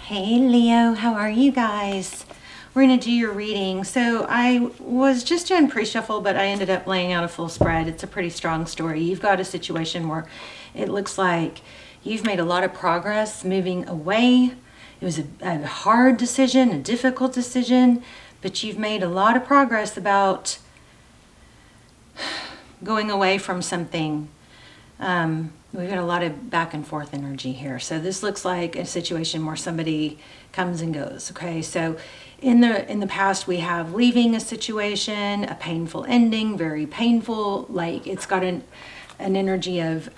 Hey Leo, how are you guys? We're going to do your reading. So I was just doing pre-shuffle, but I ended up laying out a full spread. It's a pretty strong story. You've got a situation where it looks like you've made a lot of progress moving away. It was a hard decision, a difficult decision, but you've made a lot of progress about going away from something. We've got a lot of back and forth energy here. So this looks like a situation where somebody comes and goes. Okay, so in the past we have leaving a situation, a painful ending, very painful. Like it's got an energy of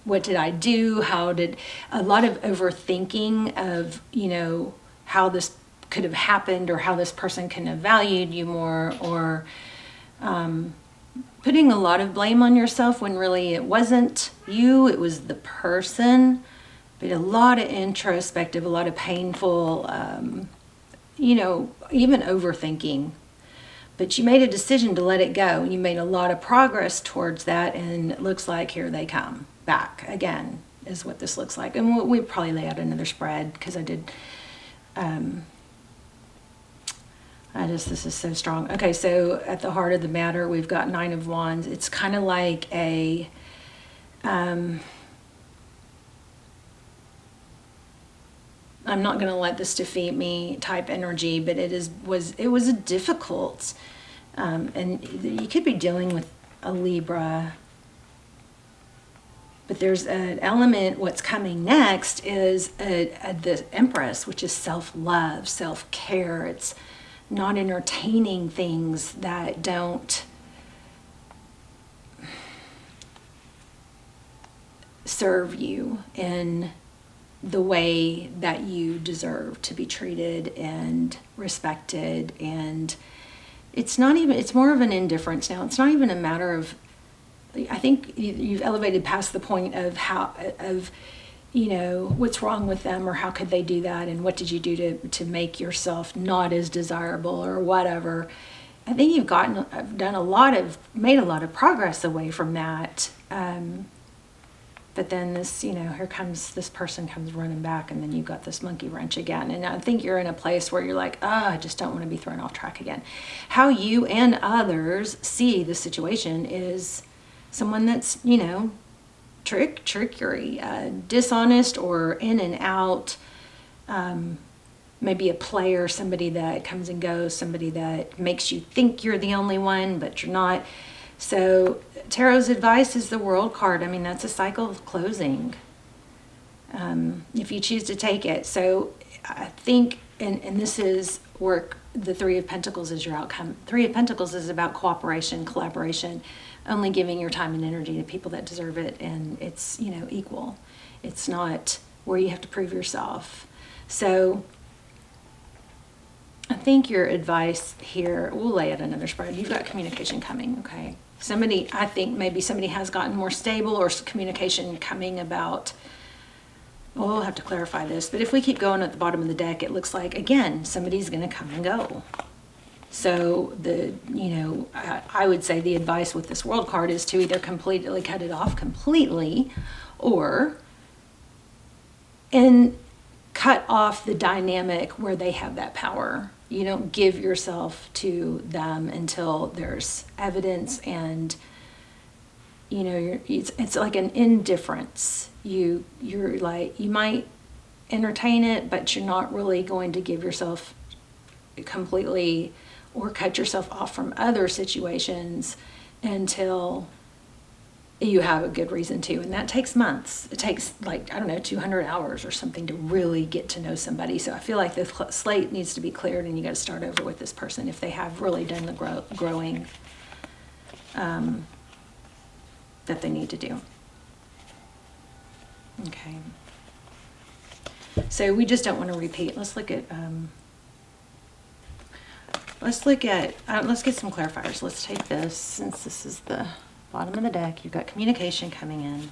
what did I do? How did a lot of overthinking of how this could have happened or how this person can have valued you more, or putting a lot of blame on yourself when really it wasn't you, it was the person. But a lot of introspective, a lot of painful, even overthinking. But you made a decision to let it go. You made a lot of progress towards that, and it looks like here they come back again, is what this looks like. And we'll probably lay out another spread because I did. This is so strong. Okay, so at the heart of the matter, we've got Nine of Wands. It's kind of like a, I'm not going to let this defeat me type energy, but it was a difficult, and you could be dealing with a Libra, but there's an element. What's coming next is the Empress, which is self-love, self-care. It's not entertaining things that don't serve you in the way that you deserve to be treated and respected. And it's more of an indifference now. It's not even a matter of, I think you've elevated past the point of what's wrong with them, or how could they do that, and what did you do to make yourself not as desirable, or whatever. I think you've made a lot of progress away from that. But then this, this person comes running back, and then you've got this monkey wrench again. And I think you're in a place where you're like, I just don't want to be thrown off track again. How you and others see the situation is someone that's, trickery, dishonest, or in and out, maybe a player, somebody that comes and goes, somebody that makes you think you're the only one, but you're not. So Tarot's advice is the World card. I mean, that's a cycle of closing, if you choose to take it. So I think, and this is work, the Three of Pentacles is your outcome. Three of Pentacles is about cooperation, collaboration, only giving your time and energy to people that deserve it, and it's equal. It's not where you have to prove yourself. So I think your advice here, we'll lay out another spread. You've got communication coming. Okay, I think maybe somebody has gotten more stable, or communication coming about, well, we'll have to clarify this, but if we keep going at the bottom of the deck, it looks like again somebody's going to come and go. So I would say the advice with this World card is to either completely cut it off completely, or cut off the dynamic where they have that power. You don't give yourself to them until there's evidence, and it's like an indifference. You're like, you might entertain it, but you're not really going to give yourself completely, or cut yourself off from other situations until you have a good reason to. And that takes months. It takes 200 hours or something to really get to know somebody. So I feel like the slate needs to be cleared, and you got to start over with this person if they have really done the growing that they need to do. Okay. So we just don't want to repeat. Let's look at let's get some clarifiers. Let's take this, since this is the bottom of the deck. You've got communication coming in.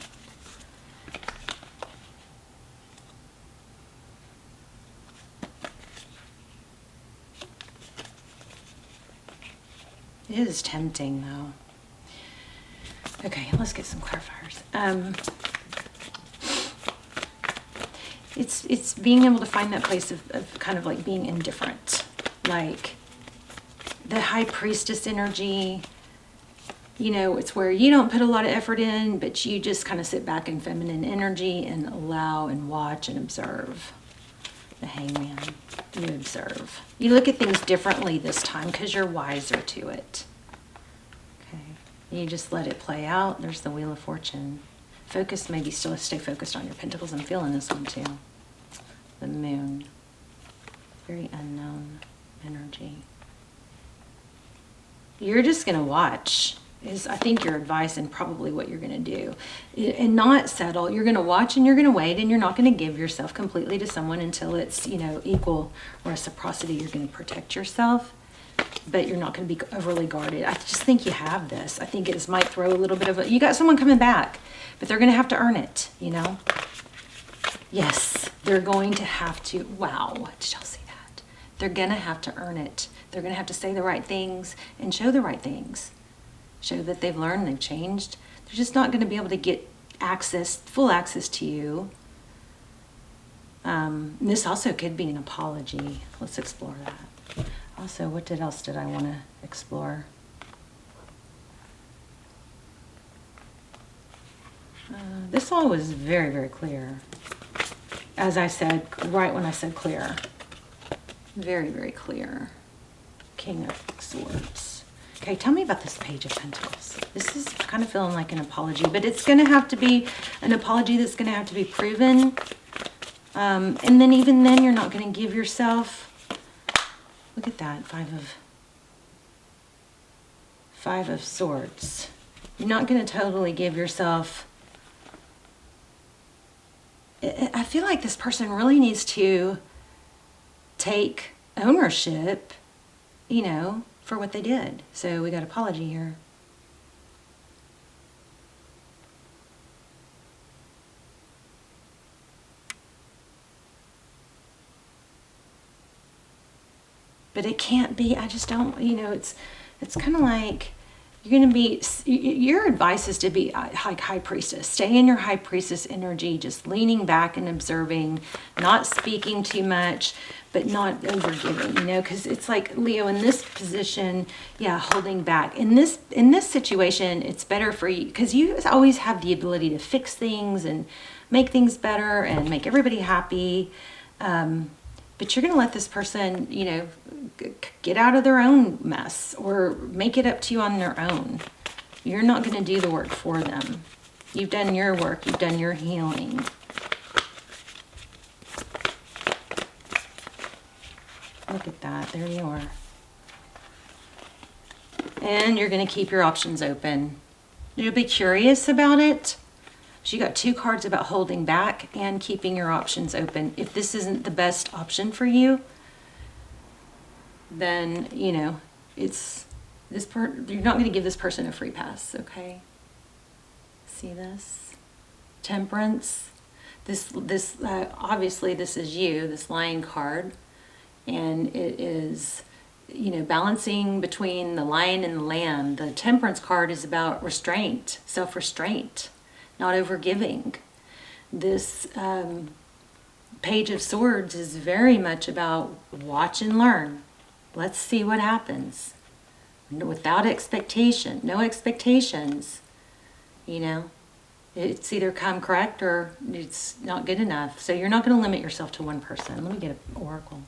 It is tempting, though. Okay, let's get some clarifiers. it's being able to find that place of kind of like being indifferent. Like the High Priestess energy, you know, it's where you don't put a lot of effort in, but you just kind of sit back in feminine energy and allow and watch and observe. The Hangman, you observe. You look at things differently this time because you're wiser to it. Okay, you just let it play out. There's the Wheel of Fortune. Focus, maybe still stay focused on your pentacles. I'm feeling this one too. The Moon, very unknown energy. You're just gonna watch. Is I think your advice and probably what you're going to do, and not settle. You're going to watch and you're going to wait, and you're not going to give yourself completely to someone until it's, you know, equal reciprocity. You're going to protect yourself, but you're not going to be overly guarded. I just think you have this. I think it might throw a little bit of a, you got someone coming back, but they're going to have to earn it, you know? Yes, they're going to have to. Wow, did y'all see that? They're going to have to earn it. They're going to have to say the right things and show the right things. Show that they've learned, they've changed. They're just not going to be able to get access, full access to you. This also could be an apology. Let's explore that. Also, what else did I want to explore? This all was very, very clear. As I said, right when I said clear. Very, very clear. King of Swords. Okay, tell me about this Page of Pentacles. This is kind of feeling like an apology, but it's going to have to be an apology that's going to have to be proven. And then even then, you're not going to give yourself... Look at that, Five of Swords. You're not going to totally give yourself... I feel like this person really needs to take ownership, you know, for what they did. So we got apology here. But it can't be, I just don't, you know, it's kind of like you're going to be, your advice is to be like High Priestess. Stay in your High Priestess energy, just leaning back and observing, not speaking too much, but not overgiving, you know, because it's like, Leo, in this position, yeah, holding back. In this situation, it's better for you, because you always have the ability to fix things and make things better and make everybody happy. But you're going to let this person, you know, get out of their own mess or make it up to you on their own. You're not going to do the work for them. You've done your work. You've done your healing. Look at that. There you are. And you're going to keep your options open. You'll be curious about it. So you got two cards about holding back and keeping your options open. If this isn't the best option for you, then, you know, it's this you're not going to give this person a free pass, okay? See this? Temperance. This obviously this is you, this Lion card, and it is, you know, balancing between the lion and the lamb. The Temperance card is about restraint, self-restraint, not overgiving. This Page of Swords is very much about watch and learn. Let's see what happens. Without expectation, no expectations, you know. It's either come correct or it's not good enough. So you're not going to limit yourself to one person. Let me get an oracle.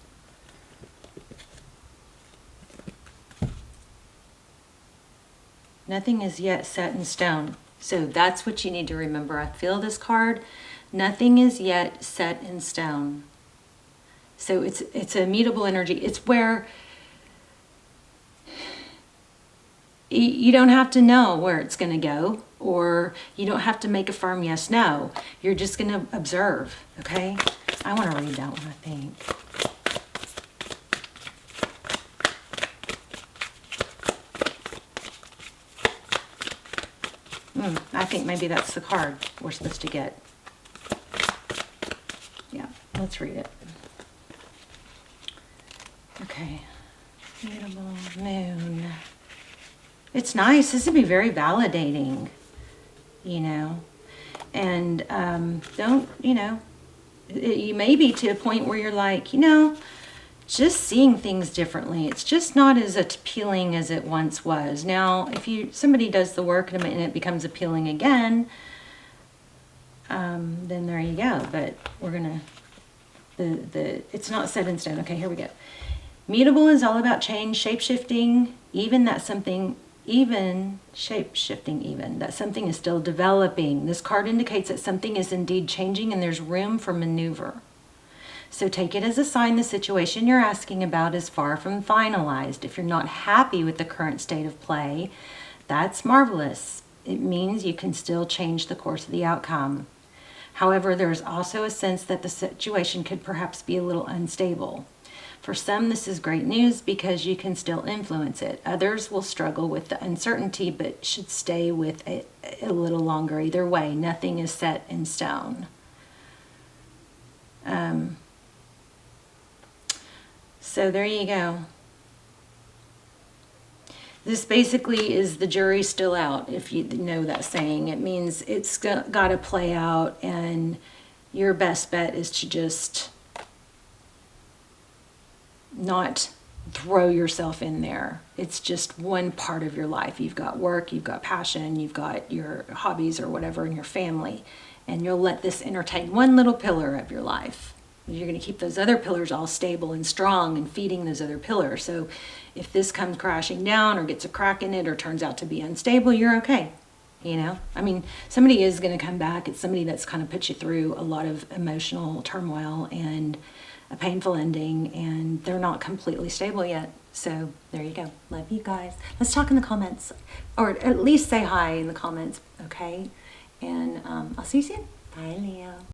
Nothing is yet set in stone. So that's what you need to remember. I feel this card. Nothing is yet set in stone. So it's a mutable energy. It's where you don't have to know where it's going to go, or you don't have to make a firm yes, no. You're just going to observe, okay? I want to read that one, I think. I think maybe that's the card we're supposed to get. Yeah, let's read it. Okay. Mutable moon. It's nice. This would be very validating, you know. And don't, you know, You may be to a point where you're like, you know, just seeing things differently. It's just not as appealing as it once was. Now, if somebody does the work and it becomes appealing again, then there you go. But we're gonna, it's not set in stone. Okay, here we go. Mutable is all about change, shape-shifting, even that something is still developing. This card indicates that something is indeed changing and there's room for maneuver. So take it as a sign the situation you're asking about is far from finalized. If you're not happy with the current state of play, that's marvelous. It means you can still change the course of the outcome. However, there's also a sense that the situation could perhaps be a little unstable. For some, this is great news because you can still influence it. Others will struggle with the uncertainty but should stay with it a little longer. Either way, nothing is set in stone. So there you go. This basically is the jury's still out, if you know that saying. It means it's got to play out, and your best bet is to just not throw yourself in there. It's just one part of your life. You've got work, you've got passion, you've got your hobbies or whatever, and your family, and you'll let this entertain one little pillar of your life. You're going to keep those other pillars all stable and strong and feeding those other pillars. So if this comes crashing down or gets a crack in it or turns out to be unstable, you're okay. You know, I mean, somebody is going to come back. It's somebody that's kind of put you through a lot of emotional turmoil and a painful ending, and they're not completely stable yet. So there you go. Love you guys. Let's talk in the comments, or at least say hi in the comments, okay? And I'll see you soon. Bye, Leo.